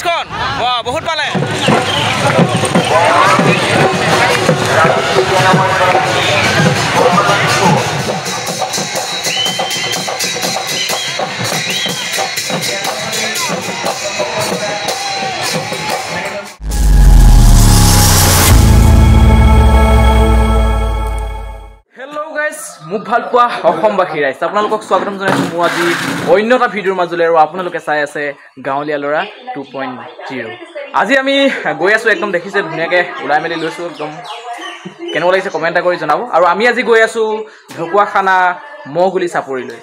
5খন বাহ বহুত পালে মুখ ভাল পোৱা অসমবাসী ৰাইজ আপোনালোকক স্বাগতম জনাইছো মই আজি অন্য এটা ভিডিঅ'ৰ মাজলৈ আৰু আপোনালোকে চাই আছে গাঁৱলীয়া ল'ৰা 2.0 আজি আমি গৈ আছো একদম দেখিছে ধুনীয়াকৈ ওলাই মেলি লৈছো একদম কেনেকুৱা লাগিছে কমেণ্ট কৰি জনাব আৰু আমি আজি গৈ আছো ঢকুৱাখানা মহগুলি চাপৰিলৈ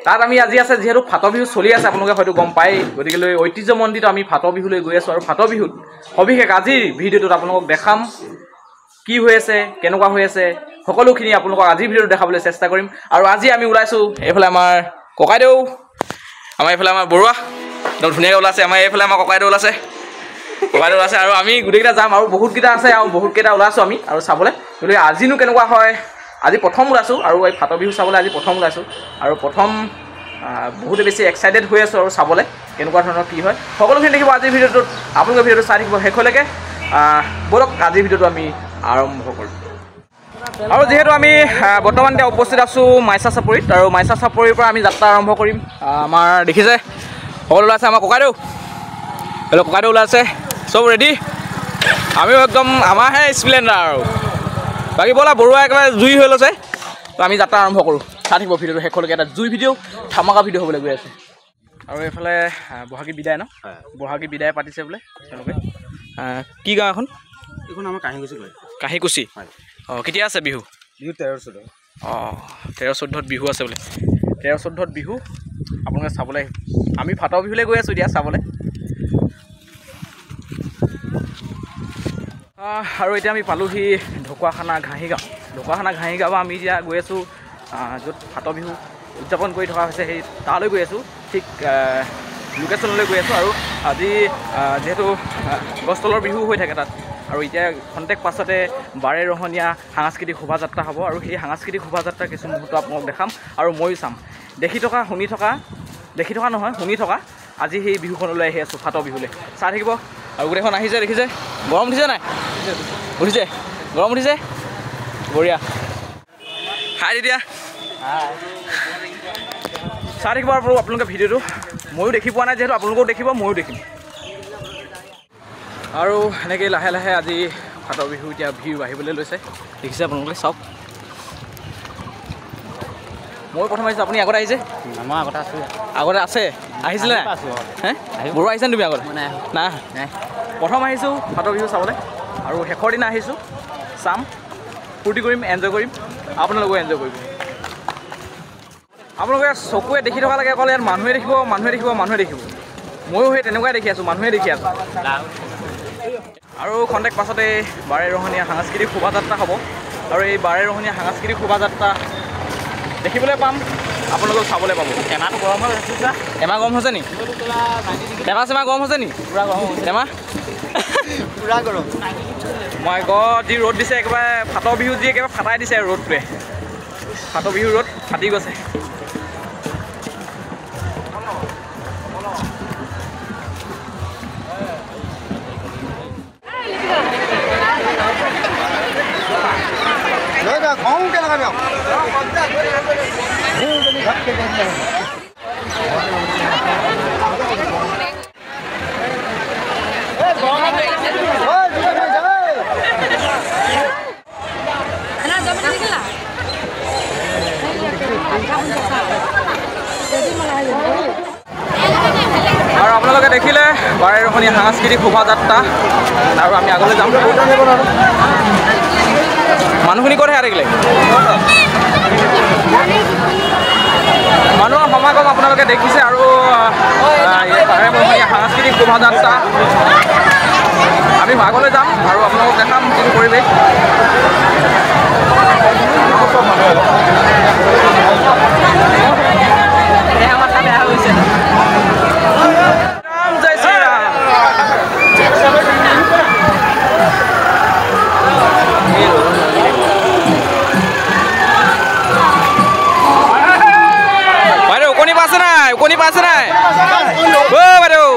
তাত আমি আজি আছে যিহেতু ফাট বিহু চলি আছে আপোনালোকে হয়তো গম পায় গতিকে ঐতিহ্যমণ্ডিত আমি ফাট বিহুলৈ গৈ আছো আৰু ফাট বিহুত সবিশেষ আজিৰ ভিডিঅ'টোত আপোনালোকক দেখাম কি হৈ আছে কেনেকুৱা হৈ আছে সকলোখিনি আপোনালোকক আজি ভিডিঅ'ত দেখাবলৈ চেষ্টা কৰিম আৰু আজি আমি ওলাইছো এইফালে আমাৰ ককাইদেউ আমাৰ এইফালে আমাৰ বৰুৱা একদম ধুনীয়াকৈ ওলাইছে আমাৰ এইফালে আমাৰ ককাইদেউ ওলাইছে আৰু আমি গোটেইকেইটা যাম আৰু বহুতকেইটা আছে আৰু বহুতকেইটা ওলাইছোঁ আমি আৰু চাবলৈ গতিকে আজিনো কেনেকুৱা হয় আজি প্ৰথম ওলাইছোঁ আৰু এই ফাট বিহু চাবলৈ আজি প্ৰথম ওলাইছোঁ আৰু প্ৰথম বহুতে বেছি এক্সাইটেড হৈ আছোঁ আৰু চাবলৈ কেনেকুৱা ধৰণৰ কি হয় সকলোখিনি দেখিব আজিৰ ভিডিঅ'টোত আপোনালোকে ভিডিঅ'টো চাই থাকিব শেষলৈকে বলক আজিৰ ভিডিঅ'টো আমি আৰম্ভ কৰোঁ আৰু যেহেতু আমি বৰ্তমান এতিয়া উপস্থিত আছোঁ মাইচা চাপৰিত আৰু মাইচা চাপৰিৰ পৰা আমি যাত্ৰা আৰম্ভ কৰিম আমাৰ দেখিছে সকলো ওলাইছে আমাৰ ককাইদেউ ককাইদেউ ওলাইছে চব ৰেডি আমিও একদম আমাৰহে স্প্লেণ্ডাৰ আৰু বাকী ব'লা বৰুৱা একেবাৰে জুই হৈ লৈছে তো আমি যাত্ৰা আৰম্ভ কৰোঁ চাই থাকিব ভিডিঅ'টো শেষলৈকে এটা জুই ভিডিঅ' ধামাকা ভিডিঅ' হ'বলৈ গৈ আছে আৰু এইফালে বহাগী বিদায় ন বহাগী বিদায় পাতিছে বোলে তেওঁলোকে কি গাঁও এখন এইখন আমাৰ কাহিকুচি কয় কাহিকুচি অঁ কেতিয়া আছে বিহু বিহু 13-14 অঁ 13-14 বিহু আছে বোলে 13-14 বিহু আপোনালোকে চাবলৈ আমি ফাট বিহুলৈ গৈ আছোঁ এতিয়া চাবলৈ আৰু এতিয়া আমি পালোহি ঢকুৱাখানা ঘাঁহিগাঁও আমি এতিয়া গৈ আছোঁ য'ত ফাট বিহু উদযাপন কৰি থকা হৈছে সেই তালৈ গৈ আছোঁ ঠিক লোকেশ্যনলৈ গৈ আছোঁ আৰু আজি যিহেতু গছতলৰ বিহু হৈ থাকে তাত আৰু এতিয়া খন্তেক পাছতে বাৰেৰহণীয়া সাংস্কৃতিক শোভাযাত্ৰা হ'ব আৰু সেই সাংস্কৃতিক শোভাযাত্ৰাৰ কিছু মুহূৰ্ত আপোনালোক দেখাম আৰু ময়ো চাম দেখি থকা নহয় শুনি থকা আজি সেই বিহুখনলৈ আহি আছোঁ ফাট বিহুলৈ চাই থাকিব আৰু গোটেইখন আহিছে দেখিছে গৰম উঠিছে নাই উঠিছে গৰম উঠিছে বঢ়িয়া হাই তেতিয়া চাই থাকিব আৰু আপোনালোকে ভিডিঅ'টো ময়ো দেখি পোৱা নাই যিহেতু আপোনালোকেও দেখিব ময়ো দেখিম আৰু এনেকৈ লাহে লাহে আজি ফাট বিহু এতিয়া ভিৰ বাঢ়িবলৈ লৈছে দেখিছে আপোনালোকে চাওক মই প্ৰথম আহিছোঁ আপুনি আগতে আহিছে আমাৰ আগতে আছে আহিছিলে হে বৰুৱা আহিছে তুমি আগতে নাই প্ৰথম আহিছোঁ ফাট বিহু চাবলৈ আৰু শেষৰ দিনা আহিছোঁ চাম ফূৰ্তি কৰিম এনজয় কৰিম আপোনালোকেও এনজয় কৰিব আপোনালোকে চকুৱে দেখি থকা লাগে অকল ইয়াত মানুহে দেখিব ময়ো সেই তেনেকুৱাই দেখি আছোঁ মানুহে দেখি আছোঁ আৰু খন্তেক পাছতে বাৰেৰহণীয়া সাংস্কৃতিক শোভাযাত্ৰা হ'ব আৰু এই বাৰেৰহণীয়া সাংস্কৃতিক শোভাযাত্ৰা দেখিবলৈ পাম আপোনালোকেও চাবলৈ পাব এমাহটো গৰম হৈ আছে এমাহ গৰম হৈছে নি চেমা গৰম হৈছে নি পূৰা গৰম এমাহ পূৰা গৰম মই যি ৰ'দ দিছে একেবাৰে ফাট বিহু যি একেবাৰে ফাটাই দিছে ৰ'দটোৱে ফাট বিহু ৰ'দ ফাটি গৈছে আৰু আপোনালোকে দেখিলে বাৰেৰহণীয়া সাংস্কৃতিক শোভাযাত্ৰা আৰু আমি আগলৈ যাম মানুহখিনি ক'ত হেৰাই থাকিলে মানুহৰ সমাগম আপোনালোকে দেখিছে আৰু বাৰেৰহণীয়া সাংস্কৃতিক শোভাযাত্ৰা আমি আগলৈ যাম আৰু আপোনালোকক দেখাম যিটো পৰিৱেশ মাথা বেয়া হৈছে জয় শ্ৰীৰাম বাইদেউ কণী পাইছে নাই অ' বাইদেউ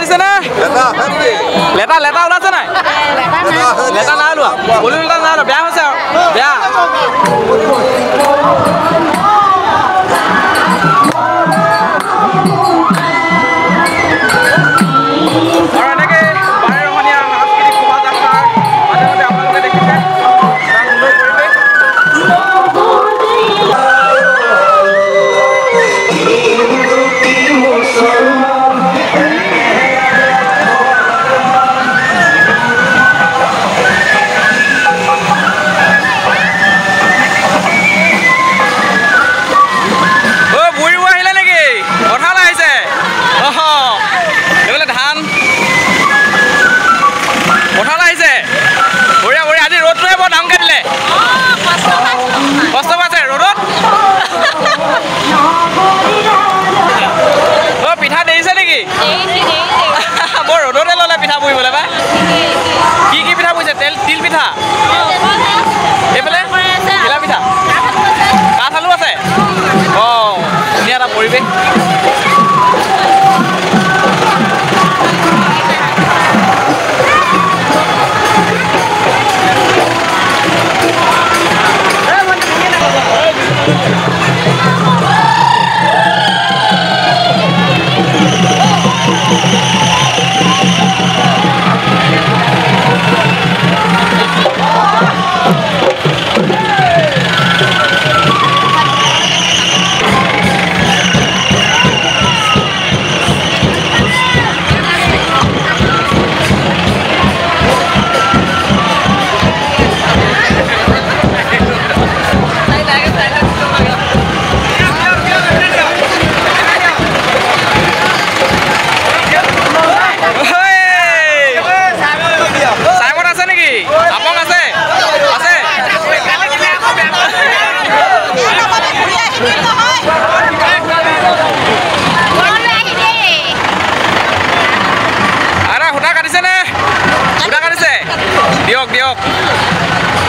দিছে নে লেটা লেটা ওলাইছে নাই লেটা নাই ওলোৱা বলি লেটা নাই ওলোৱা বেয়া হৈছে আৰু বেয়া আৰু এনেকে বাৰেৰহণীয়া সাংস্কৃতিক শোভাযাত্ৰাৰ মাজে মাজে আপোনালোকে দেখিছে এটা সুন্দৰ পৰিৱেশ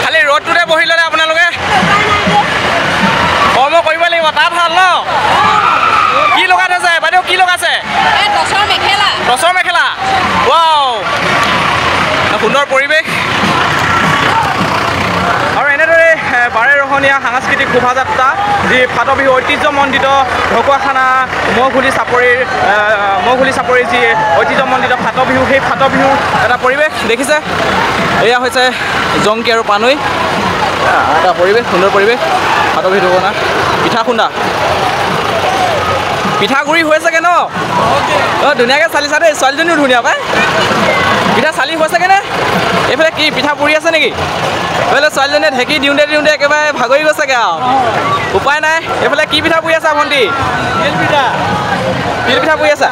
খালি ৰ'দটোতে বহি ল'লে আপোনালোকে কৰ্ম কৰিব লাগিব তাত ভাল ন কি লগাই থৈছে বাইদেউ কি লগাইছে টচৰ মেখেলা ৱাও সুন্দৰ পৰিৱেশ আৰু এনেদৰে বাৰেৰহণীয়া সাংস্কৃতিক শোভাযাত্ৰা যি ফাট বিহু ঐতিহ্যমণ্ডিত ঢকুৱাখানা মহঘুলি চাপৰিৰ যি ঐতিহ্যমণ্ডিত ফাট বিহু সেই ফাট বিহুৰ এটা পৰিৱেশ দেখিছে এয়া হৈছে জংকী আৰু পানৈ এটা পৰিৱেশ সুন্দৰ পৰিৱেশ ফাট বিহু ঢকুৱাখানা পিঠা খুন্দা পিঠাগুড়ি হৈছেগৈ ন অঁ ধুনীয়াকৈ চালিছা দেই ছোৱালীজনীও ধুনীয়া পাই পিঠা চালি হৈছেগৈ নে এইফালে কি পিঠা পুৰি আছে নেকি এইফালে ছোৱালীজনীয়ে ঢেঁকী দিওঁতে একেবাৰে ভাগৰি গৈছেগৈ আৰু উপায় নাই এইফালে কি পিঠা পুৰি আছা ভণ্টি তিল পিঠা পুৰি আছা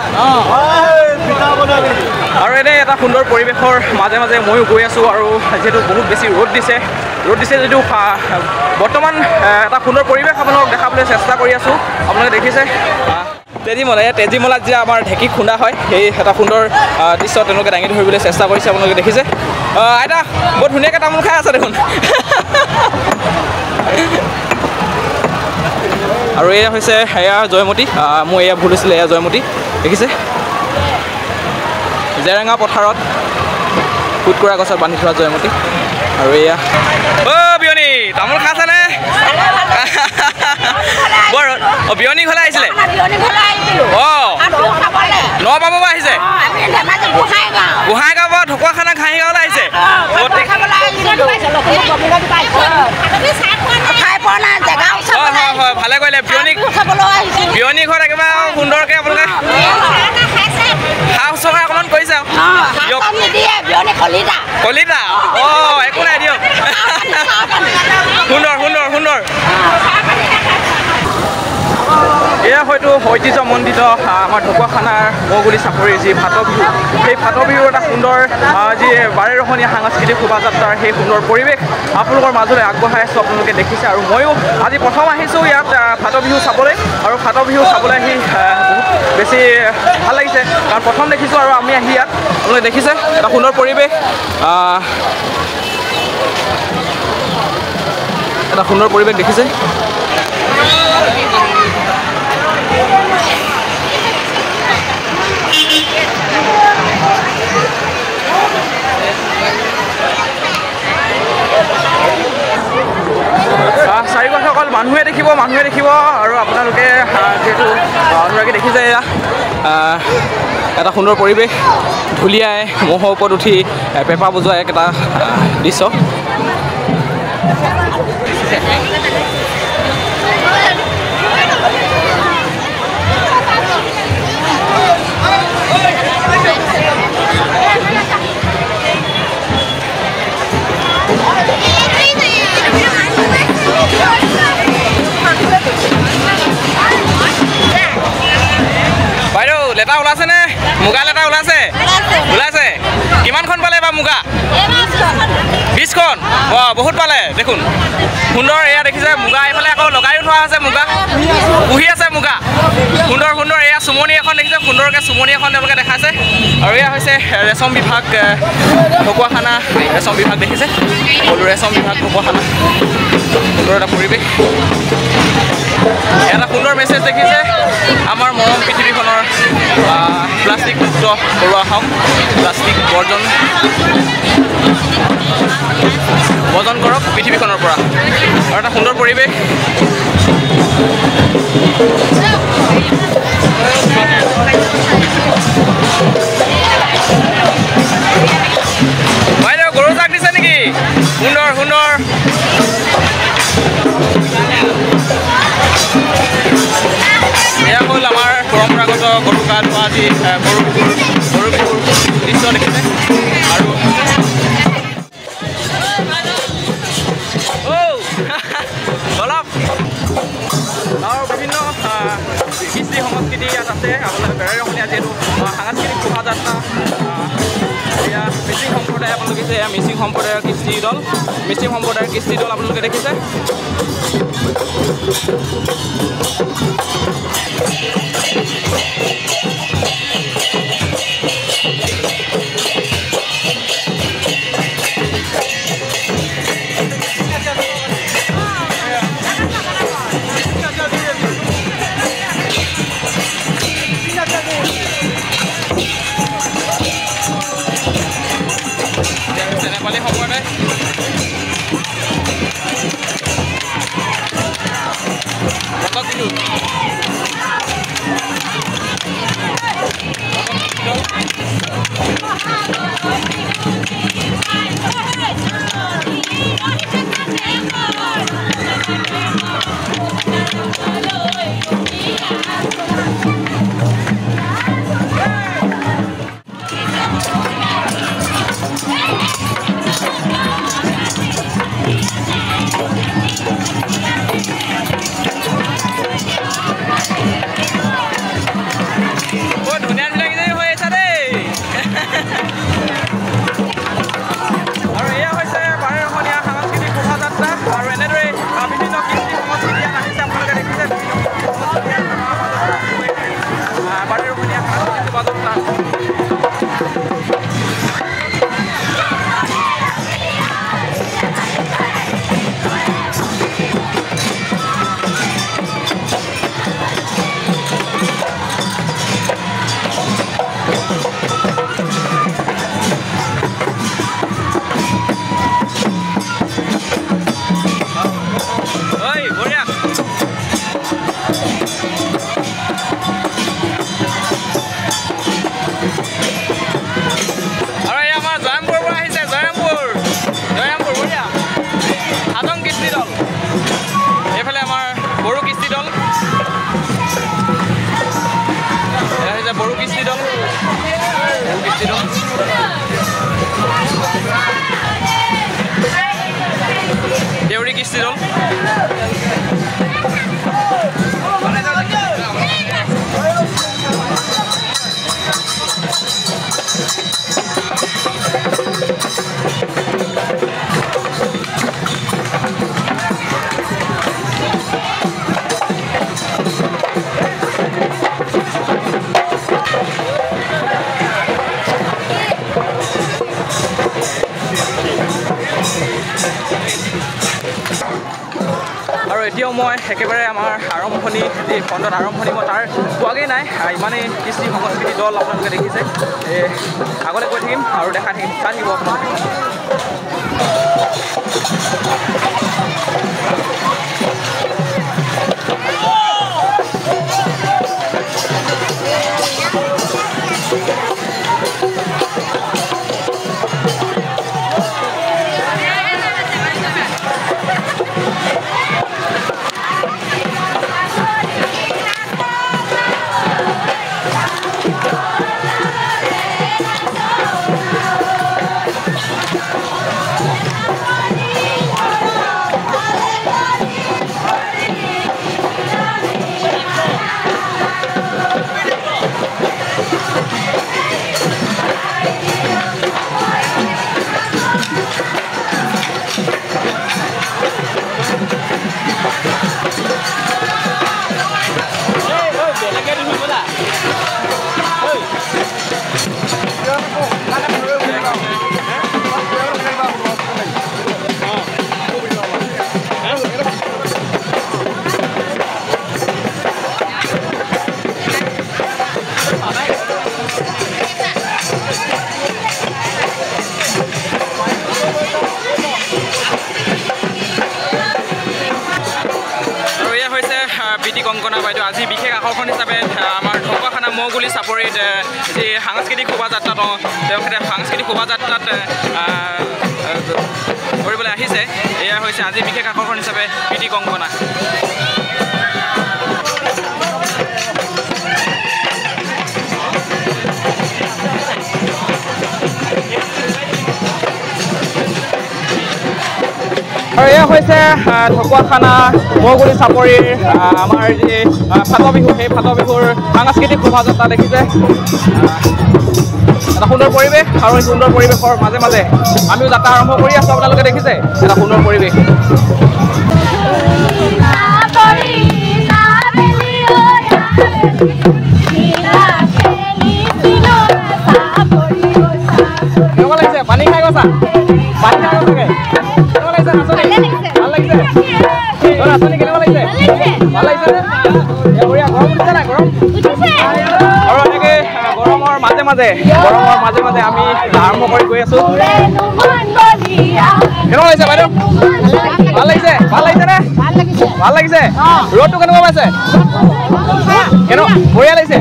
আৰু এনেই এটা সুন্দৰ পৰিৱেশৰ মাজে মাজে ময়ো গৈ আছোঁ আৰু যিহেতু বহুত বেছি ৰ'দ দিছে যদিও বৰ্তমান এটা সুন্দৰ পৰিৱেশ আপোনালোকক দেখাবলৈ চেষ্টা কৰি আছোঁ আপোনালোকে দেখিছে তেজীমলাত যে আমাৰ ঢেঁকী খুন্দা হয় সেই এটা সুন্দৰ দৃশ্য তেওঁলোকে দাঙি ধৰিবলৈ চেষ্টা কৰিছে আপোনালোকে দেখিছে আইতা বৰ ধুনীয়াকৈ তামোল খাই আছে দেখোন আৰু এয়া হৈছে এয়া জয়মতী মোৰ এয়া ভুল হৈছিলে এয়া জয়মতী দেখিছে জেৰেঙা পথাৰত ফুটকুৰা গছত বান্ধি থোৱা জয়মতী আৰু এয়া অ' বিয়নী তামোল খাইছেনে বৰ বিয়নী ঘৰলৈ আহিছিলে অঁ নপাবৰ পৰা আহিছে গোহাঁইগাঁৱৰ পৰা ঢকুৱাখানা ঘাঁহিগাঁৱলৈ আহিছে হয় ভালে কৰিলে বিয়নী ঘৰত একেবাৰে সুন্দৰকৈ আপোনালোকে সা শুশ্ৰূষা অকণমান কৰিছে কলিতা অঁ একো নাই দিয়ক সুন্দৰ এয়া হয়তো ঐতিহ্যমণ্ডিত আমাৰ ঢকুৱাখানাৰ মহঘুলি চাপৰিৰ যি ফাট বিহু সেই ফাট বিহুৰ এটা সুন্দৰ যি বাৰেৰহণীয়া সাংস্কৃতিক শোভাযাত্ৰাৰ সেই সুন্দৰ পৰিৱেশ আপোনালোকৰ মাজলৈ আগবঢ়াই আছোঁ আপোনালোকে দেখিছে আৰু ময়ো আজি প্ৰথম আহিছোঁ ইয়াত ফাট বিহু চাবলৈ আৰু ফাট বিহু চাবলৈ আহি বহুত বেছি ভাল লাগিছে কাৰণ প্ৰথম দেখিছোঁ আৰু আমি আহি ইয়াত আপোনালোকে দেখিছে এটা সুন্দৰ পৰিৱেশ এটা সুন্দৰ পৰিৱেশ দেখিছে দেখিছে এয়া এটা সুন্দৰ পৰিৱেশ ঢুলীয়াই মহৰ ওপৰত উঠি পেঁপা বজোৱা এটা দৃশ্য বাইদেউ লেটা ওলাইছে নে মুগা লেটা ওলাইছে ওলাইছে কিমানখন পালে বা মুগা 20খন বহুত পালে দেখোন সুন্দৰ এয়া দেখিছে মুগা এইফালে আকৌ লগাই থোৱা আছে মুগা পুহি আছে মুগা সুন্দৰ সুন্দৰ এয়া চুমনি এখন দেখিছে সুন্দৰকৈ চুমনি এখন তেওঁলোকে দেখাইছে আৰু এয়া হৈছে ৰেচম বিভাগ ঢকুৱাখানা ৰেচম বিভাগ দেখিছে সকলো ৰেচম বিভাগ ঢকুৱাখানা সুন্দৰ এটা পৰিৱেশ এটা সুন্দৰ মেছেজ দেখিছে আমাৰ মৰম পৃথিৱীখনৰ প্লাষ্টিক মুক্ত কৰোৱা হওক প্লাষ্টিক বৰ্জন কৰক পৃথিৱীখনৰ পৰা আৰু এটা সুন্দৰ পৰিৱেশ বাইদেউ গৰু জাক দিছে নেকি সুন্দৰ সুন্দৰ এয়া হ'ল আমাৰ পৰম্পৰাগত গৰু গা ধোৱা আজি গৰু বিহুৰ দৃশ্য দেখিছে আৰু অলপ আৰু বিভিন্ন কৃষ্টি সংস্কৃতি ইয়াত আছে আপোনালোকে বেৰাৰখনীয়া যিহেতু সাংস্কৃতিক শোভাযাত্ৰা এয়া মিচিং সম্প্ৰদায় আপোনালোকে দেখিছে এয়া মিচিং সম্প্ৰদায়ৰ কৃষ্টি দল মিচিং সম্প্ৰদায়ৰ কৃষ্টি দল আপোনালোকে দেখিছে নেপালী সম্প্ৰদায় দেউৰী কৃষ্টি দল আৰু এতিয়াও মই একেবাৰে আমাৰ আৰম্ভণি যি খণ্ডত আৰম্ভণি মই তাৰ পোৱাগৈ নাই ইমানেই কৃষ্টি সংস্কৃতি দল আপোনালোকে দেখিছে আগলৈ গৈ থাকিম আৰু দেখাই থাকিম চাই থাকিব আপোনালোকে মৌগুলি চাপৰিত যি সাংস্কৃতিক শোভাযাত্ৰাত তেওঁলোকে সাংস্কৃতিক শোভাযাত্ৰাত কৰিবলৈ আহিছে এয়া হৈছে আজি বিশেষ আকৰ্ষণ হিচাপে প্ৰীতি কংকনা আৰু এয়া হৈছে ঢকুৱাখানা মৌগুলি চাপৰিৰ আমাৰ যি ফাট বিহু সেই ফাট বিহুৰ সাংস্কৃতিক শোভাযাত্ৰা দেখিছে এটা সুন্দৰ পৰিৱেশ আৰু এই সুন্দৰ পৰিৱেশৰ মাজে মাজে আমিও যাত্ৰা আৰম্ভ কৰি আছোঁ আপোনালোকে দেখিছে এটা সুন্দৰ পৰিৱেশ কেনেকুৱা লাগিছে পানী খাই গৈছা পানী খাই গৈছাগে কেনেকুৱা লাগিছে নাচনি ভাল লাগিছে নাচনি কেনেকুৱা লাগিছে ভাল লাগিছে বঢ়িয়া গৰম উঠিছে নাই গৰম আৰু এনেকৈ গৰমৰ মাজে মাজে আমি আৰম্ভ কৰি গৈ আছোঁ কেনেকুৱা লাগিছে বাইদেউ ভাল লাগিছে নে ভাল লাগিছে ৰ'দটো কেনেকুৱা পাইছে বঢ়িয়া লাগিছে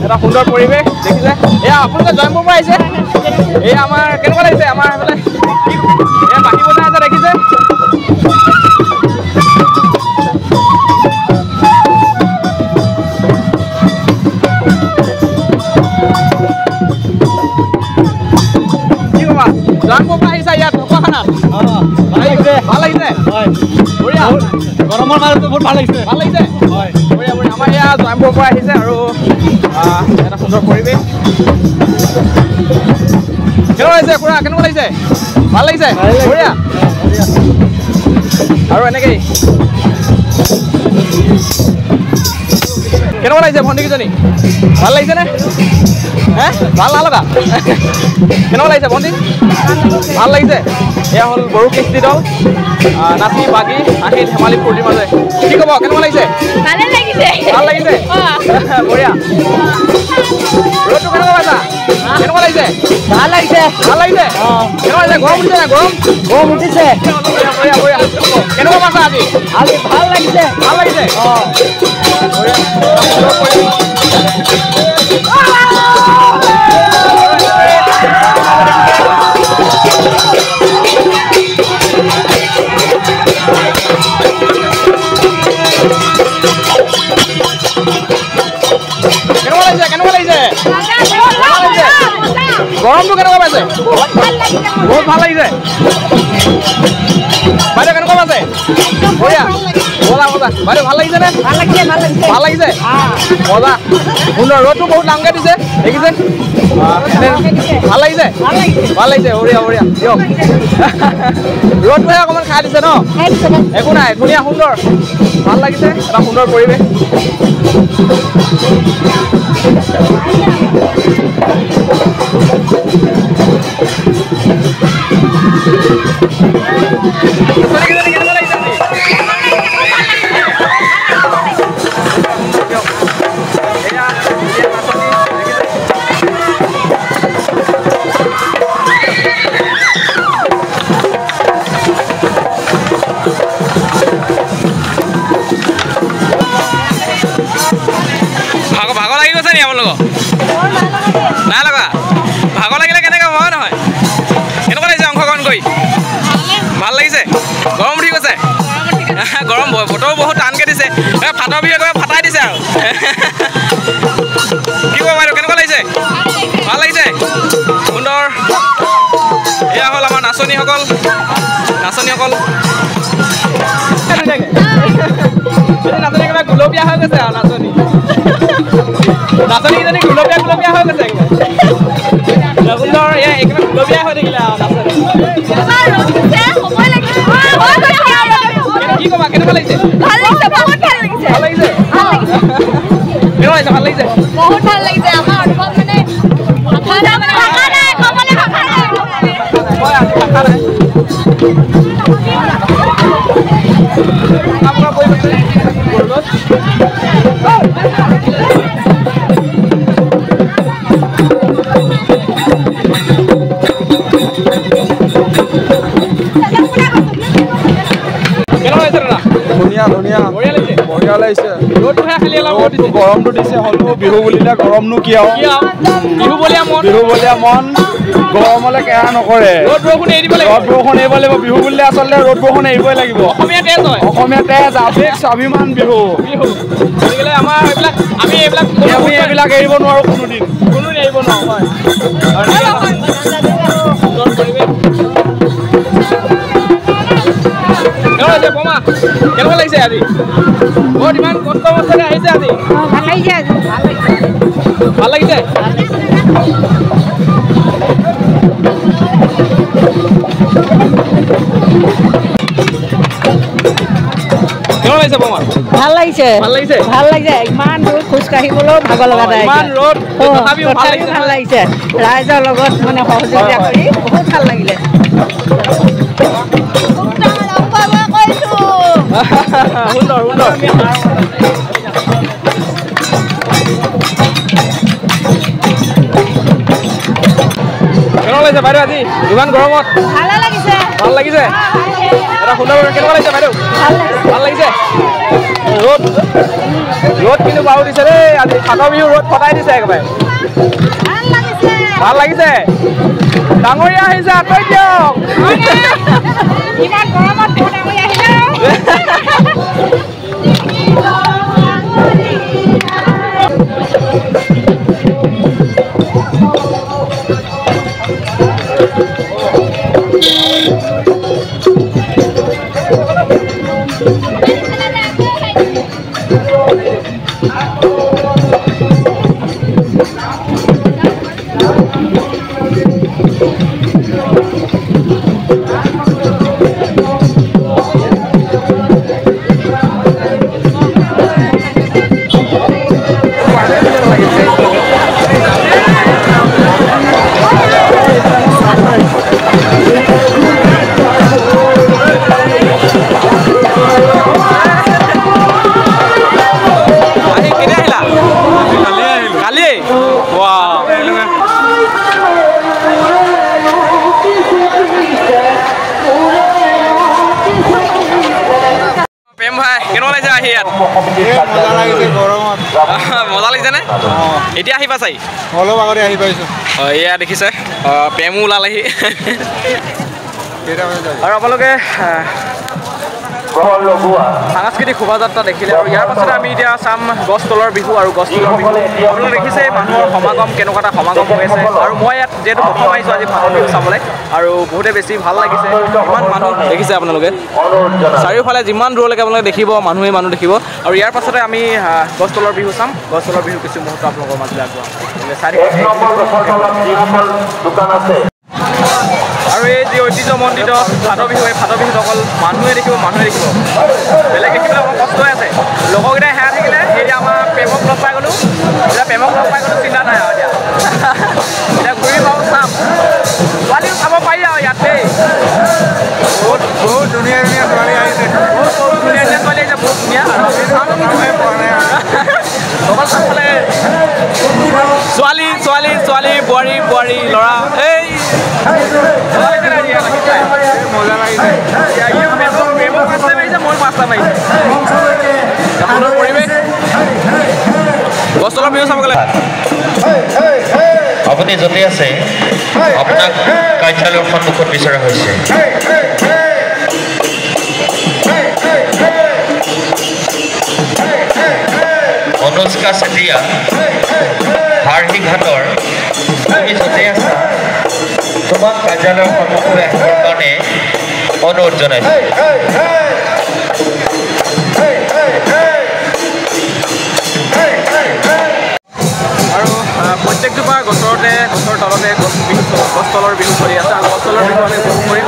এটা সুন্দৰ পৰিৱেশ দেখিছে এয়া আপোনালোকে জয়মপুৰৰ পৰা আহিছে এয়া আমাৰ কেনেকুৱা লাগিছে আমাৰ এইফালে এয়া বাকী বজাই আছে দেখিছে কি ক'বা জয়মপুৰৰ পৰা আহিছা ইয়াত ঢকুৱাখানাত ভাল লাগিছে বঢ়িয়া গৰমৰ মাজতো বহুত ভাল লাগিছে বঢ়িয়া আমাৰ এয়া জয়মপুৰৰ পৰা আহিছে আৰু এটা সুন্দৰ পৰিৱেশ কেনেকুৱা লাগিছে খুৰা কেনেকুৱা লাগিছে ভাল লাগিছে বঢ়িয়া আৰু এনেকেই কেনেকুৱা লাগিছে ভণ্টিকেইজনী ভাল লাগিছেনে হে ভাল নালগা কেনেকুৱা লাগিছে ভণ্টি ভাল লাগিছে এয়া হ'ল বড়ো কৃষ্টি দল নাচি বাগি আহি ধেমালি ফূৰ্তিৰ মাজে কি ক'ব কেনেকুৱা লাগিছে ভাল লাগিছে বঢ়িয়া ৰ'দটো কেনেকুৱা পাইছা কেনেকুৱা লাগিছে ভাল লাগিছে কেনেকুৱা লাগিছে গৰম উঠিছে নাই গৰম উঠিছে বঢ়িয়া কেনেকুৱা পাইছা আজি ভাল লাগিছে বঢ়িয়া গৰমটো কেনেকুৱা পাইছে বহুত ভাল লাগিছে বাইদেউ কেনেকুৱা পাইছে বঢ়িয়া মজা বাইদেউ ভাল লাগিছে নে ভাল লাগিছে মজা সুন্দৰ ৰ'দটো বহুত ডাঙৰকৈ দিছে দেখিছে ভাল লাগিছে বঢ়িয়া দিয়ক ৰ'দটোহে অকণমান খাই দিছে ন একো নাই ধুনীয়া সুন্দৰ ভাল লাগিছে এটা সুন্দৰ পৰিৱেশ ভাগৰ লাগি গৈছে নি আপোনালোকক নাই লগা ভাগৰ লাগিলে কেনেকৈ হয় নহয় কেনেকুৱা লাগিছে অংশগ্ৰহণ কৰি ভাল লাগিছে গৰম উঠি গৈছে গৰম বতৰ বহুত টানকৈ দিছে ফাটৰ বিহু একেবাৰে ফাটাই দিছে আৰু কি ক'ব বাইদেউ কেনেকুৱা লাগিছে ভাল লাগিছে সুন্দৰ এয়া হ'ল আমাৰ নাচনীসকল একেবাৰে গুলপীয়া হৈ গৈছে আৰু নাচনীকেইজনী গুলপীয়া হৈ গৈছে সুন্দৰ একেবাৰে গুলপীয়া হৈ থাকিলে আৰু নাচনী কি ক'বা কেনেকুৱা লাগিছে ভাল লাগিছে বহুত ভাল লাগিছে আমাৰ অনুভৱ ধুনীয়া বঢ়িয়া লাগিছে ৰ'দটোহে খালি অলপ দিছে গৰমটো দিছে হ'লেও বিহু বুলিলে গৰমনো কি আৰু বিহু বলীয়া মন গৰমলৈ কেয়াৰ নকৰে ৰ'দ বৰষুণ এৰি দিব লাগিব ৰ'দ বৰষুণ এৰিব লাগিব বিহু বুলিলে আচলতে ৰ'দ বৰষুণ এৰিবই লাগিব অসমীয়া তেজ হয় অসমীয়া তেজ আৱেগ স্বাভিমান বিহু গতিকে আমাৰ আমি এইবিলাক এৰিব নোৱাৰোঁ কোনোদিন এৰিব নোৱাৰোঁ হয় সুন্দৰ পৰিৱেশ বমা কেনেকুৱা লাগিছে আজি বহুত ইমান কষ্ট মষ্টৰে আহিছে আজি ভাল লাগিছে কেনেকুৱা লাগিছে বমা ভাল লাগিছে ইমান দূৰ খোজ কাঢ়িবলৈও ভাগৰ লগা নাই ইমান ৰ'দ তথাপিও ভাল লাগিছে ৰাইজৰ লগত মানে সহযোগিতা কৰি বহুত ভাল লাগিলে সুন্দৰ কেনেকুৱা লাগিছে বাইদেউ আজি ইমান গৰমত ভাল লাগিছে এটা সুন্দৰ কেনেকুৱা লাগিছে বাইদেউ ভাল লাগিছে ৰ'দ কিন্তু বাৰু দিছে দেই আজি ফাটৰ বিহু ৰ'দ ফটাই দিছে একেবাৰে ভাল লাগিছে ডাঙৰীয়া আহিছে আঁতৰি দিয়ক ইমান গৰমত ডাঙৰীয়া আহিলে মজা লাগিছে নে এতিয়া আহিবা চাই অলপ আগতে আহি পাইছোঁ এয়া দেখিছে প্ৰেমো ওলালেহি আৰু আপোনালোকে সাংস্কৃতিক শোভাযাত্ৰা দেখিলে আৰু ইয়াৰ পাছতে আমি এতিয়া চাম গছ তলৰ বিহু আৰু গছ তলৰ বিহু আপোনালোকে দেখিছে মানুহৰ সমাগম কেনেকুৱা এটা সমাগম হৈ আছে আৰু মই ইয়াত যিহেতু প্ৰথম আহিছোঁ আজি ফাটৰ বিহু চাবলৈ আৰু বহুতে বেছি ভাল লাগিছে ইমান মানুহ দেখিছে আপোনালোকে চাৰিওফালে যিমান দূৰলৈকে আপোনালোকে দেখিব মানুহ দেখিব আৰু ইয়াৰ পাছতে আমি গছ তলৰ বিহু চাম গছ তলৰ বিহু কিছু মুহূৰ্ত আপোনালোকৰ মাজলৈ আগবঢ়াম আৰু এই যি ঐতিহ্যমণ্ডিত ফাটৰ বিহু এই ফাটৰ বিহুত অকল মানুহে দেখিব বেলেগ দেখিবলৈ অকণ কষ্ট হৈ আছে লগৰকেইটাই হেৰাই থাকিলে এতিয়া আমাৰ প্ৰেমক লগ পাই গ'লোঁ চিন্তা নাই আৰু এতিয়া ঘূৰি পাওঁ চাম ছোৱালীও চাব পাৰি আৰু ইয়াতে বহুত ধুনীয়া ছোৱালী আহিছে বহুত ধুনীয়া ছোৱালী আহিছে বহুত ধুনীয়া ছোৱালী বোৱাৰী ল'ৰা এই মজা লাগিছে মোৰ পাঁচটা মাৰিছে সুন্দৰ পৰিৱেশ গছ তলৰ বিহু চাব গ'লে আপুনি য'তে আছে আপোনাক কাৰ্যালয়ৰ সন্মুখত বিচৰা হৈছে অনুষ্কা চেতিয়া হাৰহিঘাটৰ তুমি য'তে আছা তোমাক কাৰ্যালয়ৰ সন্মুখলৈ আহিবৰ কাৰণে অনুৰোধ জনাইছোঁ আৰু প্ৰত্যেকজোপা গছৰ তলতে গছ তলৰ বিহু চলি আছে আৰু গছ তলৰ বিহু আমি উপভোগ কৰিম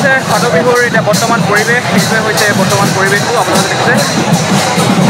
হৈছে ফাট বিহুৰ এতিয়া বৰ্তমান পৰিৱেশ এইটোৱে হৈছে বৰ্তমান পৰিৱেশটো আপোনালোকে দেখিছে